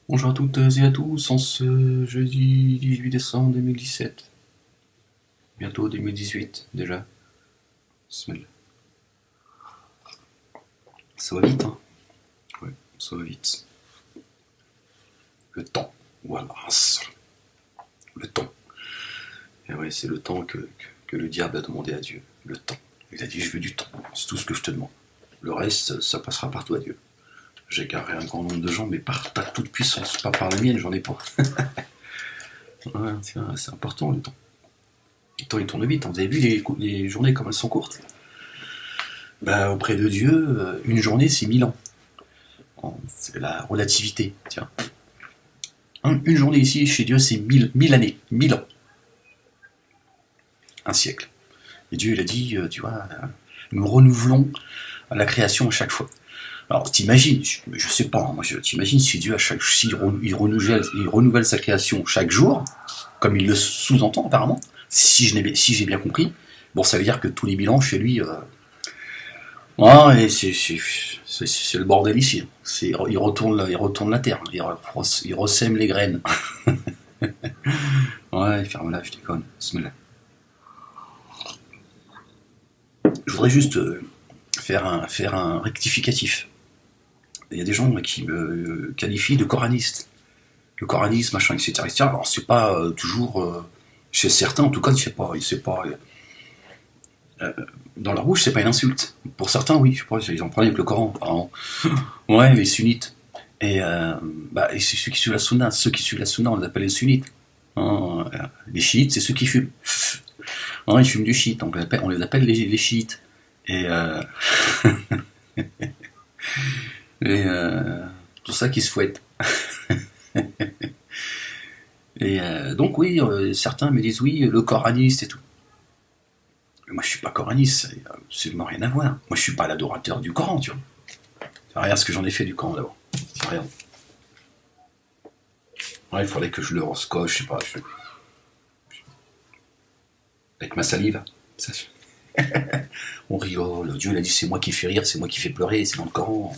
Bonjour à toutes et à tous, en ce jeudi 18 décembre 2017. Bientôt 2018 déjà. Smell. Ça va vite, hein. Ouais, ça va vite. Le temps, voilà. Le temps. Et ouais, c'est le temps que le diable a demandé à Dieu. Le temps. Il a dit je veux du temps, c'est tout ce que je te demande. Le reste, ça passera par toi, Dieu. J'égarerai un grand nombre de gens, mais par ta toute puissance, pas par la mienne, j'en ai pas. Ouais, c'est important le temps. Le temps il tourne vite, hein. Vous avez vu les journées comme elles sont courtes? Bah, auprès de Dieu, une journée c'est 1000 ans. C'est la relativité, tiens. Une journée ici, chez Dieu, c'est 1000 années, 1000 ans. Un siècle. Et Dieu, il a dit, tu vois, nous renouvelons la création à chaque fois. Alors, t'imagines, je sais pas, moi, t'imagines si Dieu, il renouvelle sa création chaque jour, comme il le sous-entend apparemment, si j'ai bien compris, bon, ça veut dire que tous les 1000 ans, chez lui, ouais, c'est le bordel ici. Il retourne la terre, il ressème les graines. Ouais, ferme-la, je déconne. Bismillah. Je voudrais juste faire un rectificatif. Il y a des gens qui me qualifient de coraniste. Le coranisme, machin, etc. etc. Alors, c'est pas toujours. Chez certains, en tout cas, c'est pas dans la bouche, c'est pas une insulte. Pour certains, oui, je sais pas, ils en prennent avec le Coran, apparemment. Ouais, les sunnites. Et c'est ceux qui suivent la sunna. Ceux qui suivent la sunna, on les appelle les sunnites. Hein, les chiites, c'est ceux qui fument. Hein, ils fument du shit, donc on les appelle les chiites. Et, et tout ça qui se fouette. Donc oui, certains me disent oui, le coraniste et tout. Mais moi je suis pas coraniste, ça n'a absolument rien à voir. Moi je suis pas l'adorateur du Coran, tu vois. Regarde ce que j'en ai fait du Coran d'abord. Regarde. Ouais, il faudrait que je le rescoche, je sais pas. Avec ma salive. Ça, on rigole. Dieu il a dit c'est moi qui fais rire, c'est moi qui fais pleurer, c'est dans le Coran.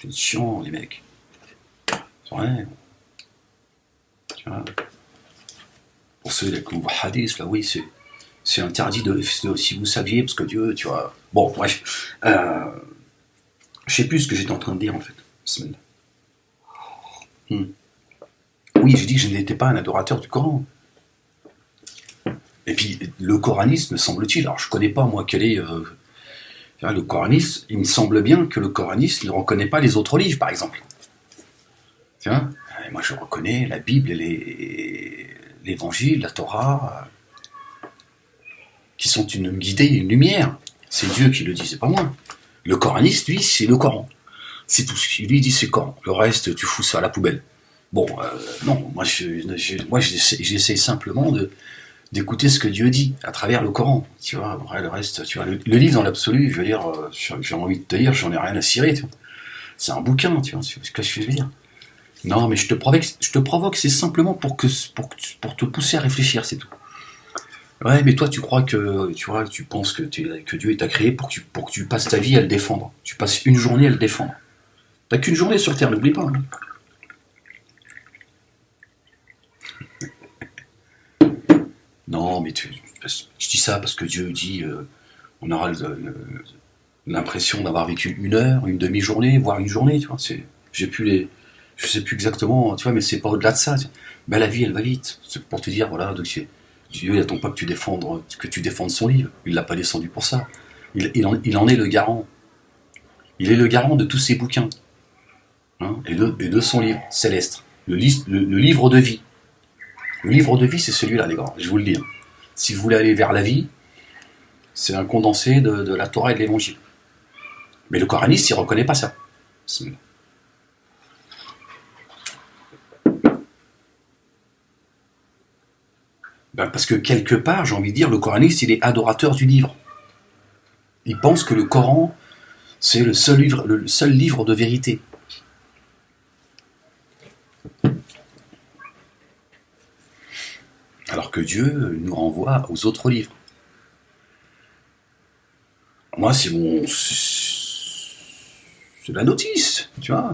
C'est chiant les mecs. C'est vrai. Tu vois. Pour ceux qui ont hadith, là oui, c'est interdit si vous saviez, parce que Dieu, tu vois. Bon, bref. Je sais plus ce que j'étais en train de dire en fait. Oui, j'ai dit que je n'étais pas un adorateur du Coran. Et puis, le coranisme, me semble-t-il, alors je connais pas moi quel est le coranisme, il me semble bien que le coranisme ne reconnaît pas les autres livres, par exemple. Tu vois, et moi je reconnais la Bible et l'Évangile, la Torah, qui sont une guidée, une lumière. C'est Dieu qui le dit, c'est pas moi. Le coraniste, lui, c'est le Coran. C'est tout ce qu'il lui dit, c'est le Coran. Le reste, tu fous ça à la poubelle. Bon, non, moi j'essaie simplement d'écouter ce que Dieu dit à travers le Coran, tu vois. Après, le reste, tu vois, le livre dans l'absolu, je veux dire, j'ai envie de te dire, j'en ai rien à cirer, tu vois. C'est un bouquin, tu vois, c'est ce que je veux dire. Non, mais je te provoque, c'est simplement pour te pousser à réfléchir, c'est tout. Ouais, mais toi, tu crois que, tu vois, tu penses que Dieu t'a créé pour que tu passes ta vie à le défendre. Tu passes une journée à le défendre. T'as qu'une journée sur Terre, n'oublie pas. Hein. Non, mais je dis ça parce que Dieu dit, on aura l'impression d'avoir vécu une heure, une demi-journée, voire une journée, tu vois. Je sais plus exactement, tu vois, mais c'est pas au-delà de ça. Ben, la vie, elle va vite. C'est pour te dire, voilà, donc Dieu n'attend pas que tu défendes son livre. Il l'a pas descendu pour ça. Il en est le garant. Il est le garant de tous ses bouquins, hein, et de son livre céleste. Le livre de vie. Le livre de vie, c'est celui-là, les gars, je vous le dis. Hein. Si vous voulez aller vers la vie, c'est un condensé de la Torah et de l'Évangile. Mais le coraniste, il ne reconnaît pas ça. Ben parce que quelque part, j'ai envie de dire, le coraniste, il est adorateur du livre. Il pense que le Coran, c'est le seul livre de vérité. Alors que Dieu nous renvoie aux autres livres. Moi, c'est la notice, tu vois.